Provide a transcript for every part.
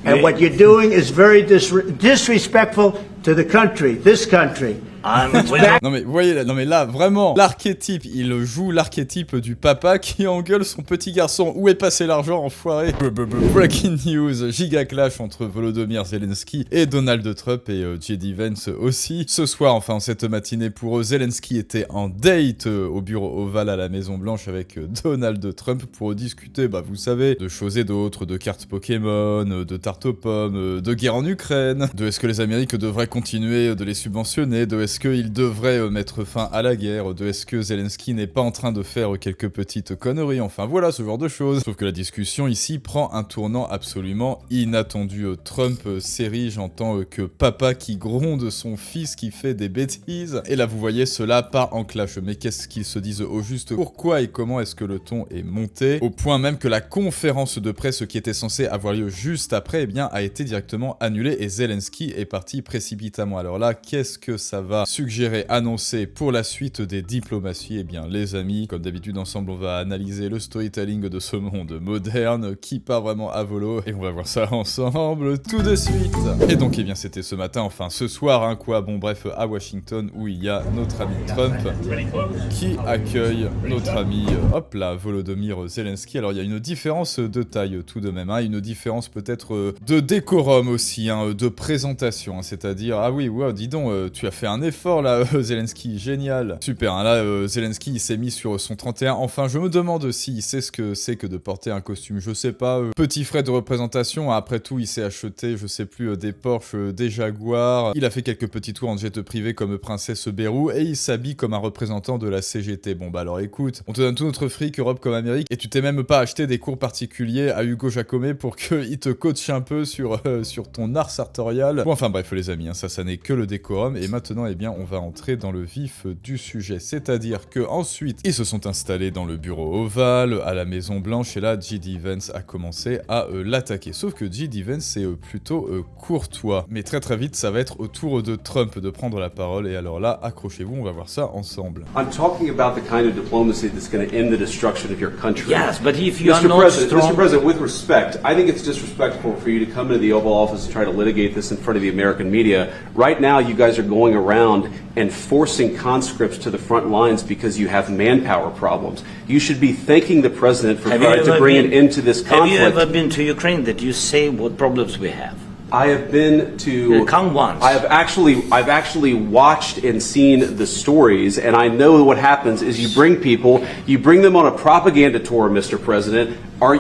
And what you're doing is very disrespectful to the country, this country. Non mais vous voyez, non mais là vraiment l'archétype, il joue l'archétype du papa qui engueule son petit garçon. Où est passé l'argent, enfoiré? Breaking news, giga clash entre Volodymyr Zelensky et Donald Trump et J.D. Vance aussi. Ce soir, enfin cette matinée pour eux, Zelensky était en date au bureau ovale à la Maison Blanche avec Donald Trump pour discuter, bah vous savez, de choses et d'autres, de cartes Pokémon, de tartes aux pommes, de guerre en Ukraine, de est-ce que les Amériques devraient continuer de les subventionner, de est-ce qu'il devrait mettre fin à la guerre, de est-ce que Zelensky n'est pas en train de faire quelques petites conneries, enfin voilà, ce genre de choses. Sauf que la discussion ici prend un tournant absolument inattendu. Trump s'érige en tant que papa qui gronde son fils qui fait des bêtises, et là vous voyez cela part en clash. Mais qu'est-ce qu'ils se disent au juste? Pourquoi et comment est-ce que le ton est monté? Au point même que la conférence de presse qui était censée avoir lieu juste après, eh bien, a été directement annulée et Zelensky est parti précipitamment. Alors là, qu'est-ce que ça va suggérer, annoncer pour la suite des diplomaties? Eh bien, les amis, comme d'habitude, ensemble, on va analyser le storytelling de ce monde moderne qui part vraiment à volo et on va voir ça ensemble tout de suite. Et donc, eh bien, c'était ce matin, enfin ce soir, hein, quoi. Bon, bref, à Washington où il y a notre ami Trump qui accueille notre ami, hop là, Volodymyr Zelensky. Alors, il y a une différence de taille tout de même, hein, une différence peut-être de décorum aussi, hein, de présentation, hein, c'est-à-dire, ah oui, wow, dis donc, tu as fait un effort là, Zelensky, génial. Super, hein, là, Zelensky, il s'est mis sur son 31. Enfin, je me demande s'il sait ce que c'est que de porter un costume, je sais pas. Petit frais de représentation, après tout, il s'est acheté, je sais plus, des Porsche, des Jaguars. Il a fait quelques petits tours en jet privé comme Princesse Bérou et il s'habille comme un représentant de la CGT. Bon, bah alors écoute, on te donne tout notre fric, Europe comme Amérique, et tu t'es même pas acheté des cours particuliers à Hugo Jacomet pour qu'il te coache un peu sur ton art sartorial. Bon, enfin bref, les amis, hein, ça n'est que le décorum, et maintenant, eh bien, on va entrer dans le vif du sujet, c'est-à-dire que ensuite ils se sont installés dans le bureau ovale, à la Maison Blanche, et là, J.D. Vance a commencé à l'attaquer. Sauf que J.D. Vance est plutôt courtois, mais très très vite, ça va être au tour de Trump de prendre la parole, et alors là, accrochez-vous, on va voir ça ensemble. I'm talking about the kind of diplomacy that's going to end the destruction of your country. Yes, but if you are not strong... Mr. President, with respect, I think it's disrespectful for you to come into the Oval Office and try to litigate this in front of the American media. Right now, you guys are going around and forcing conscripts to the front lines because you have manpower problems. You should be thanking the president for trying to bring an end to this conflict. Have you ever been to Ukraine that you say what problems we have? I have been to. Come once. I've actually watched and seen the stories, and I know what happens is you bring them on a propaganda tour, Mr. President.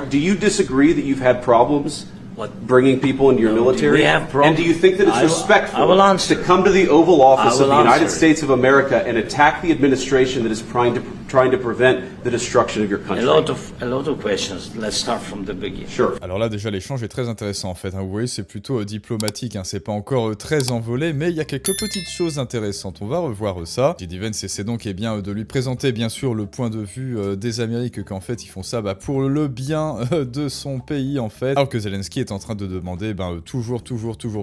Do you disagree that you've had problems? What? Bringing people into your military? We have problems. And do you think that it's respectful I will answer. to come to the Oval Office of the United answer. States of America and attack the administration that is trying to prevent the destruction of your country? A lot of questions. Let's start from the beginning. Sure. Alors là, déjà, l'échange est très intéressant, en fait, hein. Vous voyez, c'est plutôt diplomatique, hein. C'est pas encore très envolé, mais il y a quelques petites choses intéressantes. On va revoir ça. J.D. Vance essaie donc, eh bien, de lui présenter, bien sûr, le point de vue des Amériques, qu'en fait, ils font ça pour le bien de son pays, en fait. Alors que Zelensky est en train de demander, toujours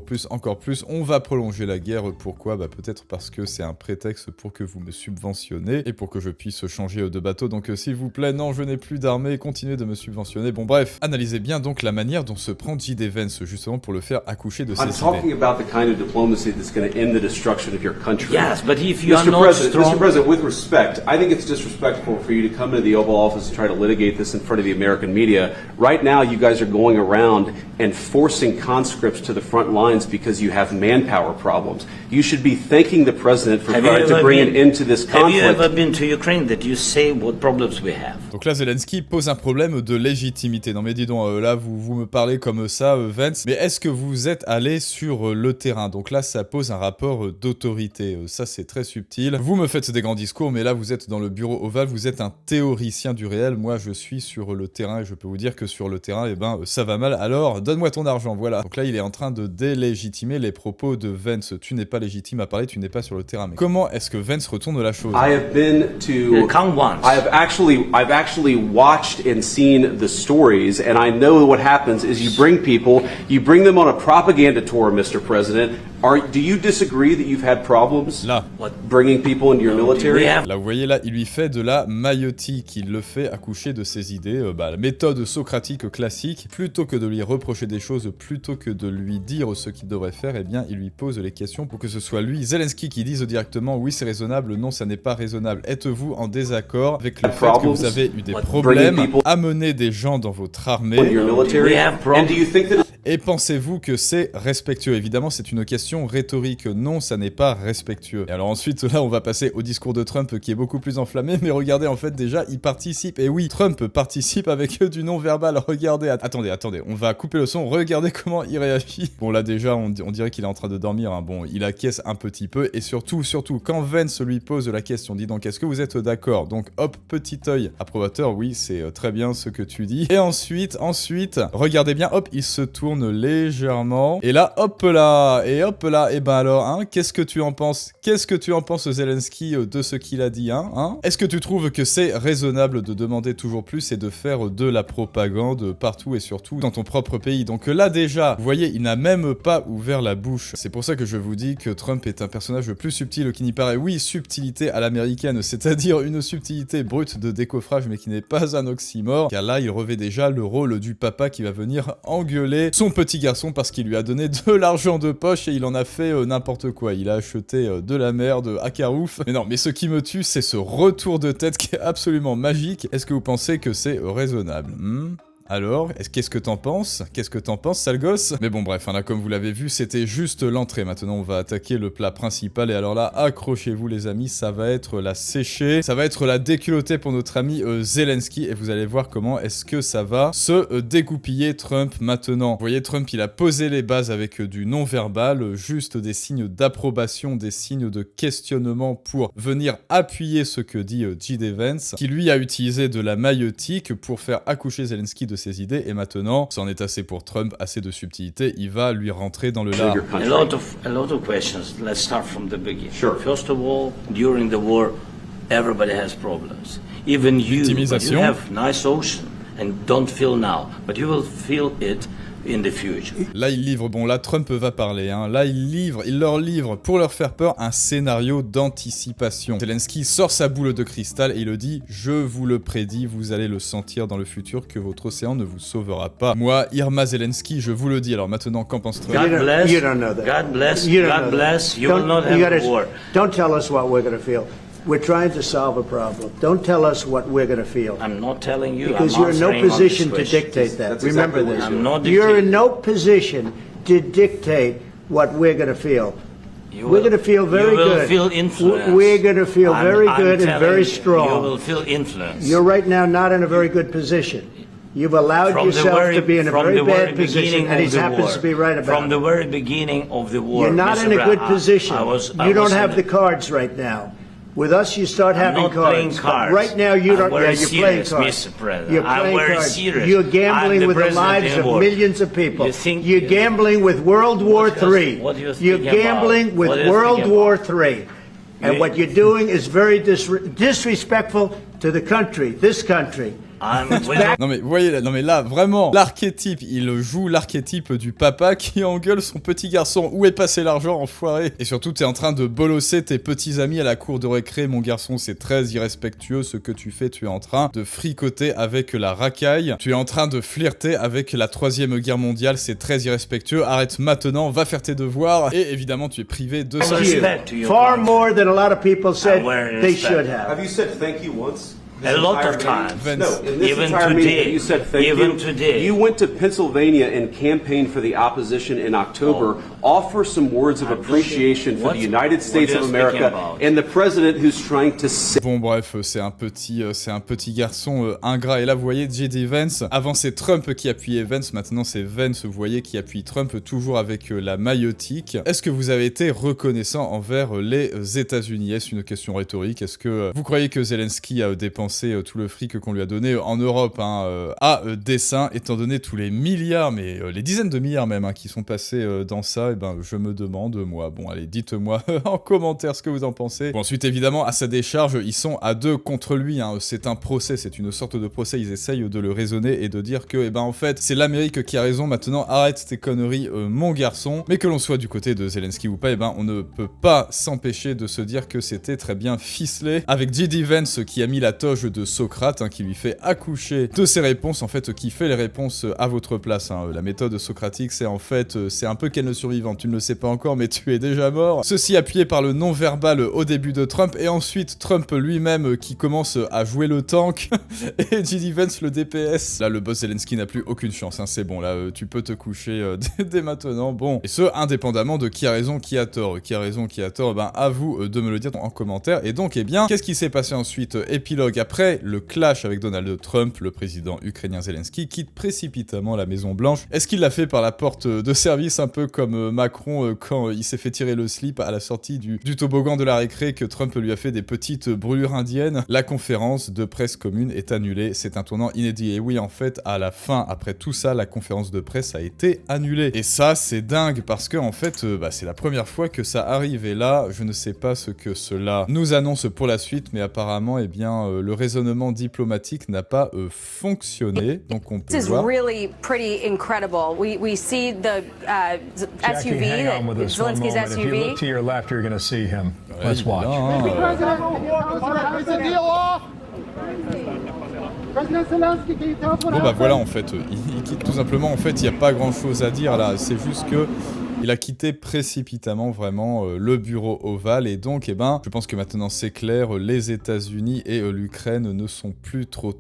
plus, encore plus. On va prolonger la guerre. Pourquoi? Peut-être parce que c'est un prétexte pour que vous me subventionnez et pour que je puisse changer de bateau. Donc, s'il vous plaît, non, je n'ai plus d'armée, continuez de me subventionner. Bon, bref, analysez bien donc la manière dont se prend J.D. Vance, justement, pour le faire accoucher de ses idées. I'm talking about the kind of diplomacy that's going to end the destruction of your country. Yes, but if you are not strong... Mr. President, with respect, I think it's disrespectful for you to come into the Oval Office and try to litigate this in front of the American media. Right now, you guys are going around and forcing conscripts to the front lines because you have manpower problems. You should be thanking the president for trying to bring an end to this conflict. Have you ever been to Ukraine that you say what problems we have? Donc là, Zelensky pose un problème de légitimité. Non mais dis donc, là, vous me parlez comme ça, Vance, mais est-ce que vous êtes allé sur le terrain? Donc là, ça pose un rapport d'autorité. Ça, c'est très subtil. Vous me faites des grands discours, mais là, vous êtes dans le bureau ovale, vous êtes un théoricien du réel. Moi, je suis sur le terrain et je peux vous dire que sur le terrain, ça va mal. Alors, donne-moi ton argent, voilà. Donc là, il est en train de délégitimer les propos de Vance. Tu n'es pas légitime à parler, tu n'es pas sur le terrain. Mais comment est-ce que Vance retourne la chose? I have been to Come once. I've actually watched and seen the stories, and I know what happens is you bring them on a propaganda tour, Mr. President. Do you disagree that you've had problems Là. bringing people into your military? We have Là, vous voyez, là, il lui fait de la maïotique. Il le fait accoucher de ses idées. La méthode socratique classique. Plutôt que de lui reprocher des choses, plutôt que de lui dire ce qu'il devrait faire, eh bien, il lui pose les questions pour que ce soit lui, Zelensky, qui dise directement oui, c'est raisonnable, non, ça n'est pas raisonnable. Êtes-vous en désaccord avec le fait que vous avez eu des problèmes à mener des gens dans votre armée? Your military? We have And do you think that Et pensez-vous que c'est respectueux? Évidemment, c'est une question rhétorique. Non, ça n'est pas respectueux. Et alors ensuite, là, on va passer au discours de Trump qui est beaucoup plus enflammé. Mais regardez, en fait, déjà, il participe. Et oui, Trump participe avec du non-verbal. Regardez, attendez, on va couper le son. Regardez comment il réagit. Bon, là, déjà, on dirait qu'il est en train de dormir. Hein. Bon, il acquiesce un petit peu. Et surtout, quand Vance lui pose la question, dis donc, est-ce que vous êtes d'accord? Donc, hop, petit œil approbateur. Oui, c'est très bien ce que tu dis. Et ensuite, regardez bien, hop, il se tourne légèrement. Et là, hop là, et ben alors, hein, qu'est-ce que tu en penses? Qu'est-ce que tu en penses, Zelensky, de ce qu'il a dit, hein? Est-ce que tu trouves que c'est raisonnable de demander toujours plus et de faire de la propagande partout et surtout dans ton propre pays? Donc là, déjà, vous voyez, il n'a même pas ouvert la bouche. C'est pour ça que je vous dis que Trump est un personnage plus subtil qu'il n'y paraît. Oui, subtilité à l'américaine, c'est-à-dire une subtilité brute de décoffrage, mais qui n'est pas un oxymore, car là, il revêt déjà le rôle du papa qui va venir engueuler son petit garçon parce qu'il lui a donné de l'argent de poche et il en a fait n'importe quoi. Il a acheté de la merde à Carouf. Mais non, mais ce qui me tue, c'est ce retour de tête qui est absolument magique. Est-ce que vous pensez que c'est raisonnable? Alors, qu'est-ce que t'en penses? Qu'est-ce que t'en penses, sale gosse? Mais bon, bref, là, comme vous l'avez vu, c'était juste l'entrée. Maintenant, on va attaquer le plat principal. Et alors là, accrochez-vous, les amis, ça va être la séchée. Ça va être la déculottée pour notre ami Zelensky. Et vous allez voir comment est-ce que ça va se dégoupiller Trump maintenant. Vous voyez, Trump, il a posé les bases avec du non-verbal, juste des signes d'approbation, des signes de questionnement pour venir appuyer ce que dit J.D. Vance, qui lui a utilisé de la maïotique pour faire accoucher Zelensky de ses idées, et maintenant, c'en est assez pour Trump, assez de subtilité, il va lui rentrer dans le lard. your country? A lot of questions. Let's start from the beginning. Sure. First of all, during the war, everybody has problems. Even you, but you Victimisation. have nice ocean and don't feel now, but you will feel it in the future. Là, il livre, bon là, Trump va parler, hein. Là, il leur livre, pour leur faire peur, un scénario d'anticipation. Zelensky sort sa boule de cristal et il le dit, je vous le prédis, vous allez le sentir dans le futur que votre océan ne vous sauvera pas. Moi, Irma Zelensky, je vous le dis. Alors maintenant, qu'en pense Trump? God bless. You don't know that. God bless. You don't God know bless. that. You will not you have a gotta- war. Don't tell us what we're going to feel. We're trying to solve a problem. Don't tell us what we're going to feel. I'm not telling you. Because I'm you're in no answering on this position to question. dictate that. That's Remember exactly what this. I'm not You're in dictating. no position to dictate what we're going to feel. You We're will- going to feel very you will good. feel influenced. We're going to feel I'm- very I'm good and telling very you, strong. You will feel influence. You're right now not in a very good position. You've allowed From the yourself very- to be in a from very the very bad position, beginning and he of the happens war. to be right about From the it. very beginning of the war. You're not Mr. in a good Brown, position. I You don't was have in the cards right now. With us, you start I'm having not playing cards. cards. But right now, you I'm don't. very Yeah, you're playing serious, cards. Mr. President. You're I'm playing very cards. serious. You're I'm gambling the with the president lives in of war. millions of people. You think- You're gambling with World War What you- III. what you You're thinking about? gambling with What you World thinking War about? III. And You- what you're doing is very disrespectful to the country, this country. I'm with Non mais vous voyez, non mais là vraiment, l'archétype, il joue l'archétype du papa qui engueule son petit garçon. Où est passé l'argent, enfoiré? Et surtout, t'es en train de bolosser tes petits amis à la cour de récré, mon garçon, c'est très irrespectueux ce que tu fais. Tu es en train de fricoter avec la racaille. Tu es en train de flirter avec la 3e guerre mondiale, c'est très irrespectueux. Arrête maintenant, va faire tes devoirs. Et évidemment, tu es privé de ça. Respect to your Far country. more than a lot of people said I'm wearing they respect. should have. Have you said thank you once? A lot of times. Vince. No, in this Even entire meeting, today. you said thank Even you. today. You went to Pennsylvania and campaigned for the opposition in October. Offer some words of appreciation for the United States what of are you speaking America about? and the president who's trying to save. Bon bref, c'est un petit garçon ingrat. Et là vous voyez J.D. Vance, avant c'est Trump qui appuyait Vance, maintenant c'est Vance, vous voyez, qui appuie Trump, toujours avec la maïotique. Est-ce que vous avez été reconnaissant envers les États-Unis? Est-ce une question rhétorique? Est-ce que vous croyez que Zelensky a dépensé dépenser tout le fric qu'on lui a donné en Europe à dessein, étant donné tous les milliards, mais les dizaines de milliards même, qui sont passés dans ça, et ben je me demande, moi, bon allez, dites-moi en commentaire ce que vous en pensez. Bon, ensuite évidemment, à sa décharge, ils sont à deux contre lui, c'est un procès, c'est une sorte de procès, ils essayent de le raisonner et de dire que, eh ben en fait, c'est l'Amérique qui a raison, maintenant arrête tes conneries mon garçon. Mais que l'on soit du côté de Zelensky ou pas, eh ben on ne peut pas s'empêcher de se dire que c'était très bien ficelé, avec J.D. Vance qui a mis la toge de Socrate, qui lui fait accoucher de ses réponses, en fait, qui fait les réponses à votre place. La méthode socratique, c'est en fait, c'est un peu quel le survivant, tu ne le sais pas encore, mais tu es déjà mort. Ceci appuyé par le non-verbal au début de Trump, et ensuite Trump lui-même qui commence à jouer le tank, et J.D. Vance le DPS. Là, le boss Zelensky n'a plus aucune chance, c'est bon, là, tu peux te coucher dès maintenant, bon. Et ce, indépendamment de qui a raison, qui a tort. Qui a raison, qui a tort, ben à vous de me le dire en commentaire. Et donc, eh bien, qu'est-ce qui s'est passé ensuite? Épilogue, après le clash avec Donald Trump, le président ukrainien Zelensky quitte précipitamment la Maison Blanche. Est-ce qu'il l'a fait par la porte de service, un peu comme Macron quand il s'est fait tirer le slip à la sortie du toboggan de la récré, que Trump lui a fait des petites brûlures indiennes? La conférence de presse commune est annulée, c'est un tournant inédit. Et oui, en fait, à la fin, après tout ça, la conférence de presse a été annulée. Et ça, c'est dingue, parce que en fait, c'est la première fois que ça arrive. Et là, je ne sais pas ce que cela nous annonce pour la suite, mais apparemment, eh bien, le raisonnement diplomatique n'a pas fonctionné. Donc on peut This is voir. really pretty incredible. We see the Jackie, SUV, hang on with us one Zelensky's moment. If you SUV. look to your left, you're going to see him. Ouais, Let's watch. évidemment, Bon bah voilà, en fait, il quitte tout simplement, en fait, il n'y a pas grand chose à dire là, c'est juste que il a quitté précipitamment vraiment le bureau ovale, et donc, eh ben, je pense que maintenant c'est clair, les États-Unis et l'Ukraine ne sont plus trop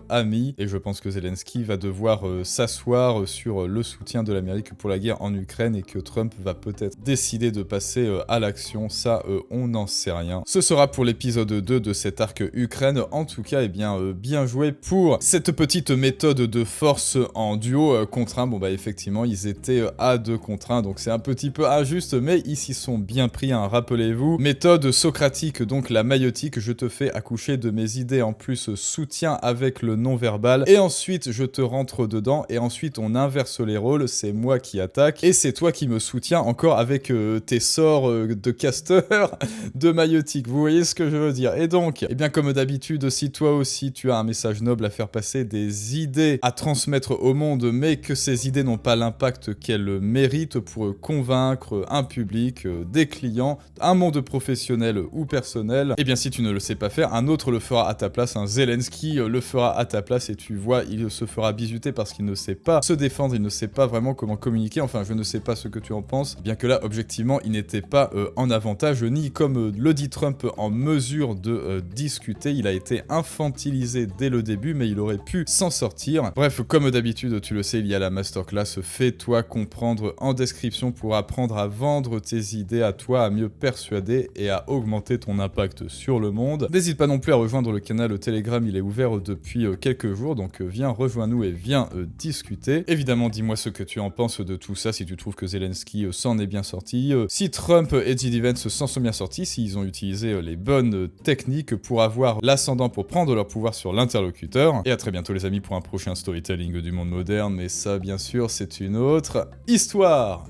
amis, et je pense que Zelensky va devoir s'asseoir sur le soutien de l'Amérique pour la guerre en Ukraine, et que Trump va peut-être décider de passer à l'action, ça on n'en sait rien. Ce sera pour l'épisode 2 de cet arc Ukraine. En tout cas, eh bien, bien joué pour cette petite méthode de force en duo contre 1. Bon bah effectivement, ils étaient à 2 contre 1, donc c'est un petit peu injuste, mais ils s'y sont bien pris, rappelez-vous. Méthode socratique, donc la maïotique, je te fais accoucher de mes idées, en plus soutien avec le non-verbal, et ensuite je te rentre dedans, et ensuite on inverse les rôles, c'est moi qui attaque, et c'est toi qui me soutiens encore avec tes sorts de casteur de maïotique, vous voyez ce que je veux dire. Et donc, eh bien comme d'habitude, si toi aussi tu as un message noble à faire passer, des idées à transmettre au monde, mais que ces idées n'ont pas l'impact qu'elles méritent pour convaincre un public, des clients, un monde professionnel ou personnel, et bien si tu ne le sais pas faire, un autre le fera à ta place, un Zelensky le fera à ta place, et tu vois, il se fera bisuter parce qu'il ne sait pas se défendre, il ne sait pas vraiment comment communiquer, enfin je ne sais pas ce que tu en penses, bien que là, objectivement, il n'était pas en avantage, ni comme le dit Trump, en mesure de discuter, il a été infantilisé dès le début, mais il aurait pu s'en sortir. Bref, comme d'habitude, tu le sais, il y a la masterclass, fais-toi comprendre en description pour apprendre à vendre tes idées à toi, à mieux persuader et à augmenter ton impact sur le monde. N'hésite pas non plus à rejoindre le canal Telegram, il est ouvert depuis quelques jours, donc viens, rejoins-nous et viens discuter. Évidemment, dis-moi ce que tu en penses de tout ça, si tu trouves que Zelensky s'en est bien sorti, si Trump et J.D. Vance s'en sont bien sortis, s'ils ont utilisé les bonnes techniques pour avoir l'ascendant, pour prendre leur pouvoir sur l'interlocuteur. Et à très bientôt les amis pour un prochain storytelling du monde moderne, mais ça bien sûr c'est une autre histoire.